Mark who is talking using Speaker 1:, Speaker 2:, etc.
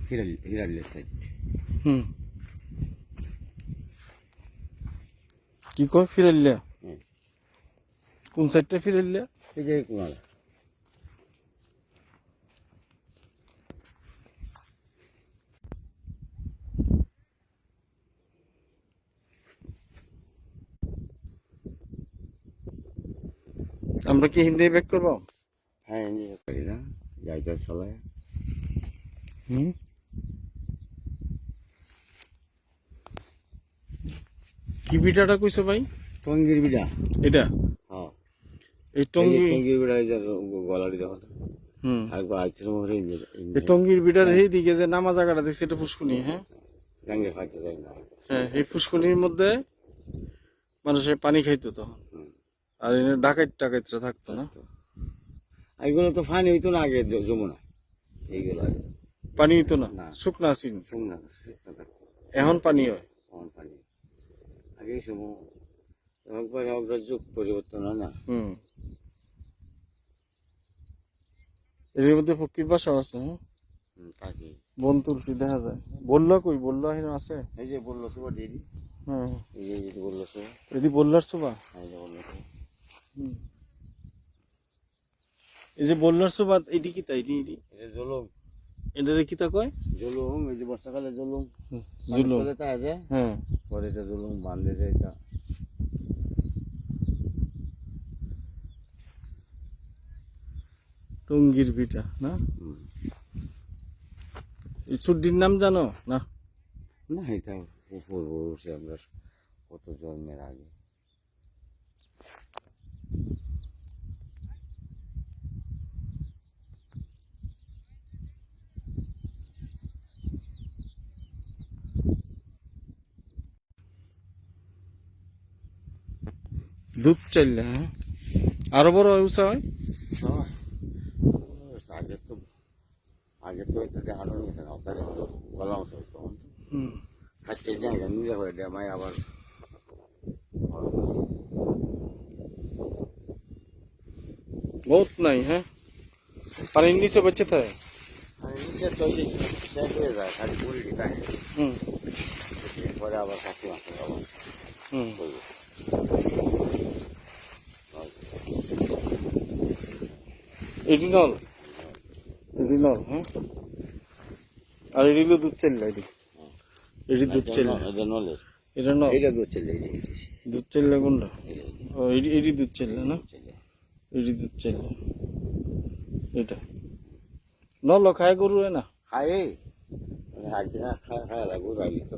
Speaker 1: হিরালিয়া side.
Speaker 2: হুম, কি কয় ফিরাইলিয়া?
Speaker 1: হ্যাঁ,
Speaker 2: কোন সাইডটা ফিরাইলিয়া?
Speaker 1: এই যে কুমার।
Speaker 2: আমরা কি হিন্দি ব্যাক করবো?
Speaker 1: হ্যাঁ, নিজে করি না, যাইতে চলায়।
Speaker 2: হুম, কি পিঠাটা কইছো ভাই?
Speaker 1: টঙ্গির বিড়া।
Speaker 2: এটা
Speaker 1: হ্যাঁ,
Speaker 2: এই টঙ্গি।
Speaker 1: টঙ্গির বিড়া এই যে গলার যখন
Speaker 2: হুম,
Speaker 1: একবার আইতে মরে
Speaker 2: এই টঙ্গির বিটার এই দিকে যে নামা জায়গাটা দেখছি এটা পুষ্কুনি। হ্যাঁ
Speaker 1: গাঙ্গে খাইতে যাই না।
Speaker 2: হ্যাঁ, এই পুষ্কুনির মধ্যে মানুষে পানি খাইতো তখন।
Speaker 1: হুম,
Speaker 2: আর এখানে ডাকাত টাকাইতরা থাকতো না।
Speaker 1: তো এইগুলো তো ফানি হইতো না আগে, যমুনা এইগুলো আগে।
Speaker 2: পানি হইতো না,
Speaker 1: না,
Speaker 2: শুকনা আসিন।
Speaker 1: শুকনা শুকনা থাকতো,
Speaker 2: এখন পানি হয়।
Speaker 1: কম পানি। আগে এই সময় একবার একবার যুগ পরিবর্তন হয় না।
Speaker 2: হুম, এর মধ্যে ফকির বাসা আছে। হ্যাঁ,
Speaker 1: থাকি।
Speaker 2: বন তুলসী দেখা যায়। বললা কই? বললা এখানে আছে।
Speaker 1: এই যে বললো সুবা দিদি,
Speaker 2: হ্যাঁ,
Speaker 1: এই যে বললো সুবা,
Speaker 2: এটি বললার সোবা।
Speaker 1: এই যে বললো সুবা।
Speaker 2: হুম, এই যে বললার সোবা এটি কি তাই? এটি
Speaker 1: এই যে জলম,
Speaker 2: এটারে কি তা কয়?
Speaker 1: জলম, এই যে বর্ষাকালে জলম
Speaker 2: জুলুম।
Speaker 1: তা আছে।
Speaker 2: হ্যাঁ,
Speaker 1: পরে এটা জলম বাঁধলে যে এটা
Speaker 2: টঙ্গির পিঠা না? এই ছুটির নাম জানো না?
Speaker 1: না, এটা পূর্ব সে আমরা কত জন্মের আগে।
Speaker 2: দুধ চাইলে। হ্যাঁ, আরো বড় উঁচা হয়।
Speaker 1: হয়। আগে তো এটা দেখানো নিতে না, তাহলে তো গলা মশা তখন
Speaker 2: হুম,
Speaker 1: খাচ্ছে জায়গা নিজে করে দেয় আবার।
Speaker 2: বহুত নাই। হ্যাঁ, পানির নিচে বেঁচে থাকে।
Speaker 1: আর নিচে তো ওই যে শেষ হয়ে যায়, খালি পুরি থাকে।
Speaker 2: হুম,
Speaker 1: এরপরে আবার কাছে মাসে আবার
Speaker 2: হুম,
Speaker 1: করবে।
Speaker 2: এটি নল। এটি নল। হ্যাঁ, আর এটি হলো দুধ চাইলে। এটি দুধ চাইলে।
Speaker 1: এটা নলেজ,
Speaker 2: এটা নল।
Speaker 1: এইটা দুধ চলে, এই যে
Speaker 2: দুধ চাইলে কোনটা?
Speaker 1: এইটা
Speaker 2: ও এটি দুধ চাইলে না?
Speaker 1: চলে।
Speaker 2: এটি দুধ চাইলে। এটা নল খায় গরু না?
Speaker 1: খায়, হাঁটি না খায়, খায় লাগু রাইলি তো